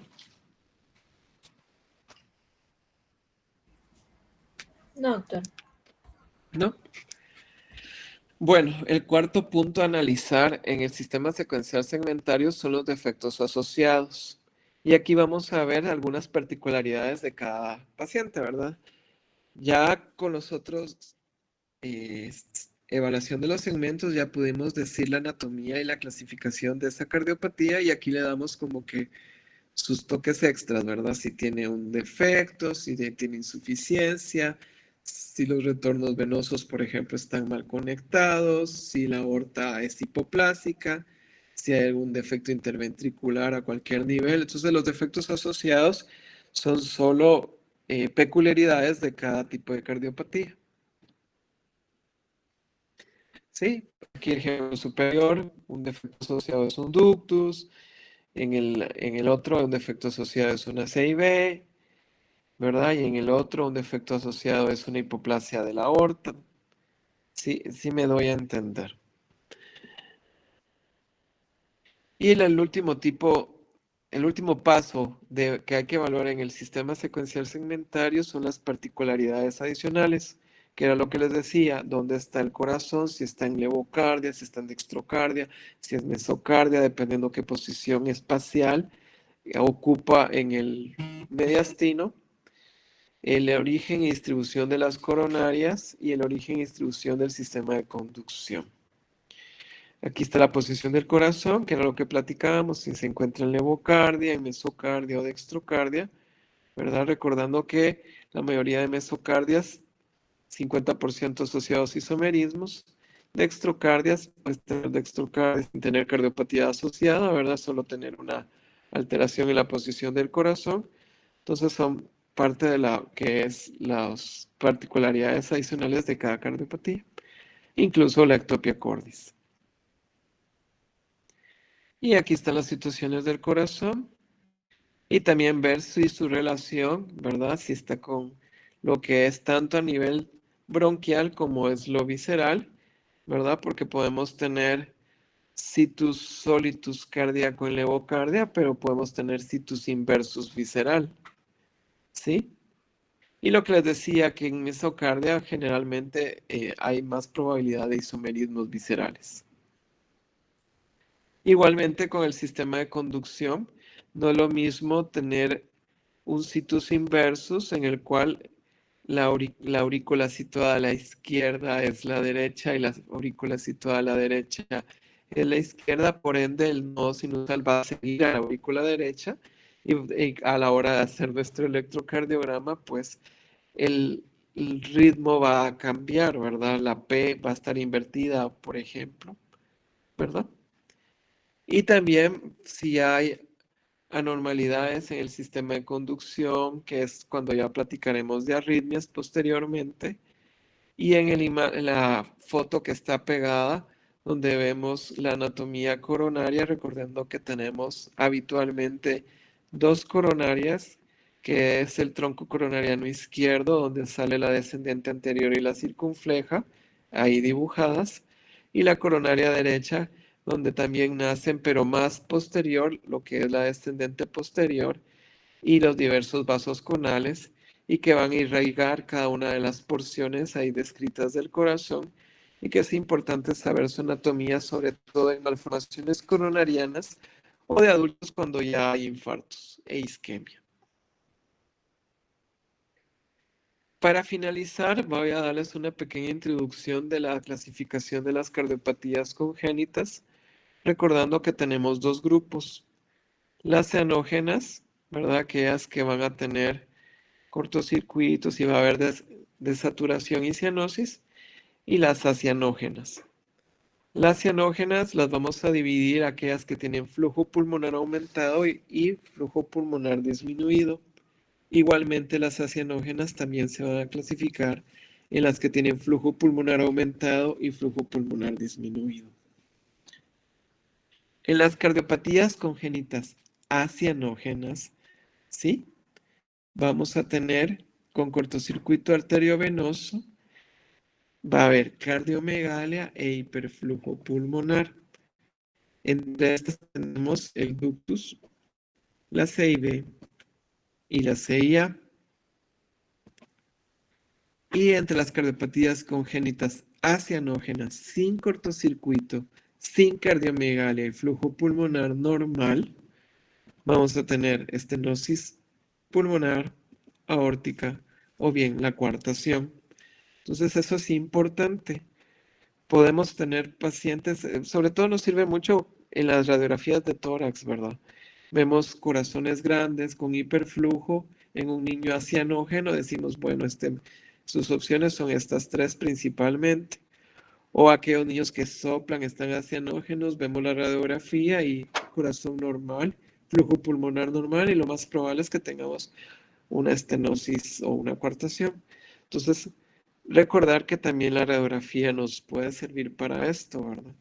No, doctor. ¿No? Bueno, el cuarto punto a analizar en el sistema secuencial segmentario son los defectos asociados. Y aquí vamos a ver algunas particularidades de cada paciente, ¿verdad? Ya con los otros evaluación de los segmentos ya pudimos decir la anatomía y la clasificación de esa cardiopatía y aquí le damos como que sus toques extras, ¿verdad? Si tiene un defecto, si tiene insuficiencia, si los retornos venosos, por ejemplo, están mal conectados, si la aorta es hipoplásica, si hay algún defecto interventricular a cualquier nivel. Entonces, los defectos asociados son solo peculiaridades de cada tipo de cardiopatía. ¿Sí? Aquí el ejemplo superior, un defecto asociado es un ductus, en el otro un defecto asociado es una CIB, ¿verdad? Y en el otro un defecto asociado es una hipoplasia de la aorta. Sí, sí me doy a entender. Y el último tipo, el último paso que hay que evaluar en el sistema secuencial segmentario son las particularidades adicionales, que era lo que les decía, dónde está el corazón, si está en levocardia, si está en dextrocardia, si es mesocardia, dependiendo qué posición espacial ocupa en el mediastino, el origen y distribución de las coronarias y el origen y distribución del sistema de conducción. Aquí está la posición del corazón, que era lo que platicábamos, si se encuentra en levocardia, en mesocardia o dextrocardia, ¿verdad? Recordando que la mayoría de mesocardias, 50% asociados a isomerismos, dextrocardias, pues tener dextrocardia sin tener cardiopatía asociada, ¿verdad? Solo tener una alteración en la posición del corazón. Entonces son parte de la que es las particularidades adicionales de cada cardiopatía, incluso la ectopia cordis. Y aquí están las situaciones del corazón y también ver si su relación, ¿verdad? Si está con lo que es tanto a nivel bronquial como es lo visceral, ¿verdad? Porque podemos tener situs solitus cardíaco en levocardia, pero podemos tener situs inversus visceral, ¿sí? Y lo que les decía, que en mesocardia generalmente hay más probabilidad de isomerismos viscerales. Igualmente con el sistema de conducción, no es lo mismo tener un situs inversus en el cual la aurícula situada a la izquierda es la derecha y la aurícula situada a la derecha es la izquierda, por ende el nodo sinusal va a seguir a la aurícula derecha y a la hora de hacer nuestro electrocardiograma, pues el ritmo va a cambiar, ¿verdad? La P va a estar invertida, por ejemplo, ¿verdad? Y también si hay anormalidades en el sistema de conducción, que es cuando ya platicaremos de arritmias posteriormente, y en la foto que está pegada, donde vemos la anatomía coronaria, recordando que tenemos habitualmente dos coronarias, que es el tronco coronariano izquierdo, donde sale la descendente anterior y la circunfleja, ahí dibujadas, y la coronaria derecha, donde también nacen, pero más posterior, lo que es la descendente posterior, y los diversos vasos conales y que van a irrigar cada una de las porciones ahí descritas del corazón y que es importante saber su anatomía, sobre todo en malformaciones coronarianas o de adultos cuando ya hay infartos e isquemia. Para finalizar, voy a darles una pequeña introducción de la clasificación de las cardiopatías congénitas, recordando que tenemos dos grupos. Las cianógenas, ¿verdad? Aquellas que van a tener cortocircuitos y va a haber desaturación y cianosis, y las acianógenas. Las cianógenas las vamos a dividir aquellas que tienen flujo pulmonar aumentado y flujo pulmonar disminuido. Igualmente las acianógenas también se van a clasificar en las que tienen flujo pulmonar aumentado y flujo pulmonar disminuido. En las cardiopatías congénitas acianógenas, ¿sí? Vamos a tener con cortocircuito arteriovenoso, va a haber cardiomegalia e hiperflujo pulmonar. Entre estas tenemos el ductus, la CIB y la CIA. Y entre las cardiopatías congénitas acianógenas sin cortocircuito, sin cardiomegalia y flujo pulmonar normal, vamos a tener estenosis pulmonar, aórtica o bien la coartación. Entonces eso es importante. Podemos tener pacientes, sobre todo nos sirve mucho en las radiografías de tórax, ¿verdad? Vemos corazones grandes con hiperflujo en un niño acianógeno, decimos, bueno, sus opciones son estas tres principalmente. O aquellos niños que soplan, están acianógenos, vemos la radiografía y corazón normal, flujo pulmonar normal y lo más probable es que tengamos una estenosis o una coartación. Entonces, recordar que también la radiografía nos puede servir para esto, ¿verdad?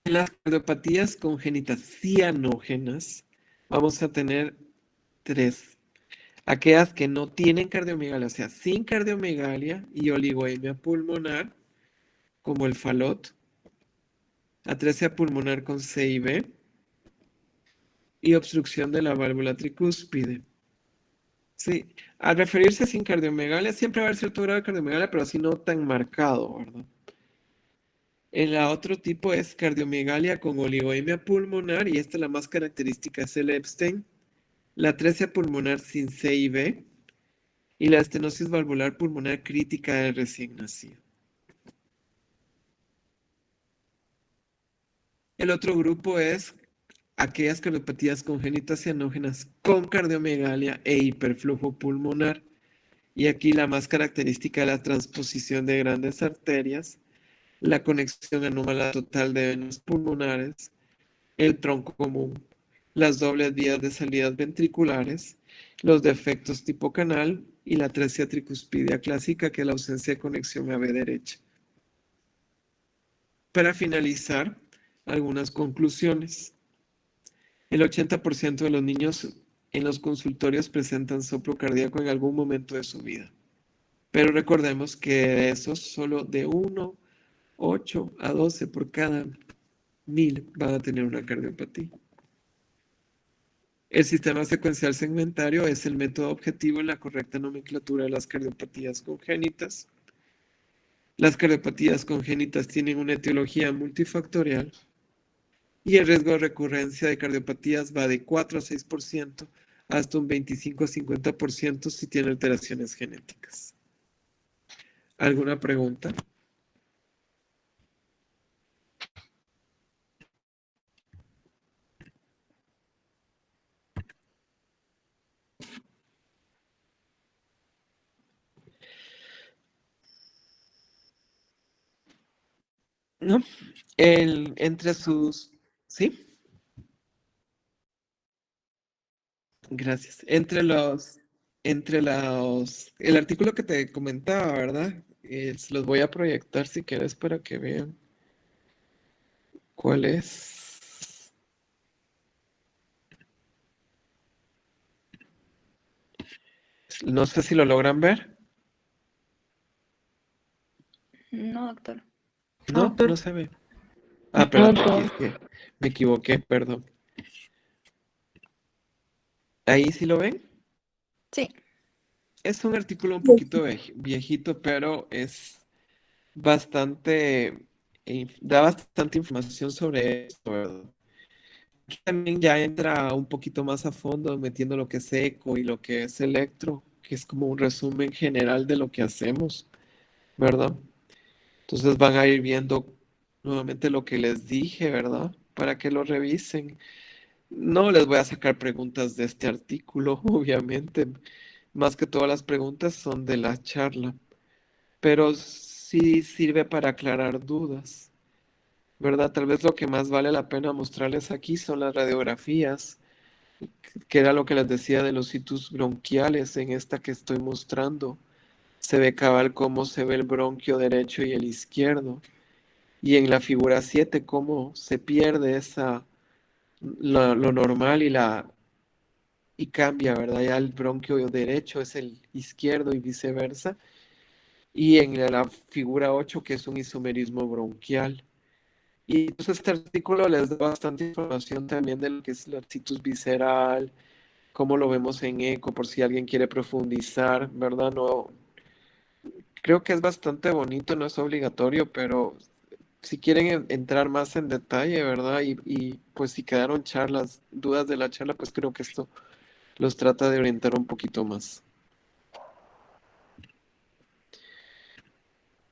En las cardiopatías congénitas cianógenas vamos a tener tres. Aquellas que no tienen cardiomegalia, o sea, sin cardiomegalia y oligoemia pulmonar, como el FALOT, atresia pulmonar con C y B y obstrucción de la válvula tricúspide. Sí, al referirse sin cardiomegalia, siempre va a haber cierto grado de cardiomegalia, pero así no tan marcado, ¿verdad? El otro tipo es cardiomegalia con oligoemia pulmonar, y esta la más característica es el Epstein, la atresia pulmonar sin C y B, y la estenosis valvular pulmonar crítica del recién nacido. El otro grupo es aquellas cardiopatías congénitas cianógenas con cardiomegalia e hiperflujo pulmonar. Y aquí la más característica es la transposición de grandes arterias, la conexión anómala total de venas pulmonares, el tronco común, las dobles vías de salidas ventriculares, los defectos tipo canal y la atresia tricuspidia clásica, que es la ausencia de conexión AV derecha. Para finalizar, algunas conclusiones. El 80% de los niños en los consultorios presentan soplo cardíaco en algún momento de su vida. Pero recordemos que de esos, solo de 8 a 12 por cada 1000 van a tener una cardiopatía. El sistema secuencial segmentario es el método objetivo en la correcta nomenclatura de las cardiopatías congénitas. Las cardiopatías congénitas tienen una etiología multifactorial y el riesgo de recurrencia de cardiopatías va de 4 a 6% hasta un 25 a 50% si tiene alteraciones genéticas. ¿Alguna pregunta? ¿No? Entre sus... ¿Sí? Gracias. El artículo que te comentaba, ¿verdad? Se los voy a proyectar si quieres para que vean cuál es. No sé si lo logran ver. No, doctor. No, no se ve. Ah, perdón, aquí es que me equivoqué, perdón. ¿Ahí sí lo ven? Sí. Es un artículo un poquito viejito, pero es bastante, da bastante información sobre esto, ¿verdad? Aquí también ya entra un poquito más a fondo metiendo lo que es eco y lo que es electro, que es como un resumen general de lo que hacemos, ¿verdad? Entonces van a ir viendo nuevamente lo que les dije, ¿verdad? Para que lo revisen. No les voy a sacar preguntas de este artículo, obviamente. Más que todas las preguntas son de la charla, pero sí sirve para aclarar dudas, ¿verdad? Tal vez lo que más vale la pena mostrarles aquí son las radiografías, que era lo que les decía de los situs bronquiales en esta que estoy mostrando. Se ve cabal cómo se ve el bronquio derecho y el izquierdo. Y en la figura 7 cómo se pierde lo normal y cambia, ¿verdad? Ya el bronquio derecho es el izquierdo y viceversa. Y en la figura 8 que es un isomerismo bronquial. Y entonces este artículo les da bastante información también de lo que es la situs visceral, cómo lo vemos en eco, por si alguien quiere profundizar, ¿verdad? No, creo que es bastante bonito, no es obligatorio, pero si quieren entrar más en detalle, ¿verdad? Y pues si quedaron dudas de la charla, pues creo que esto los trata de orientar un poquito más.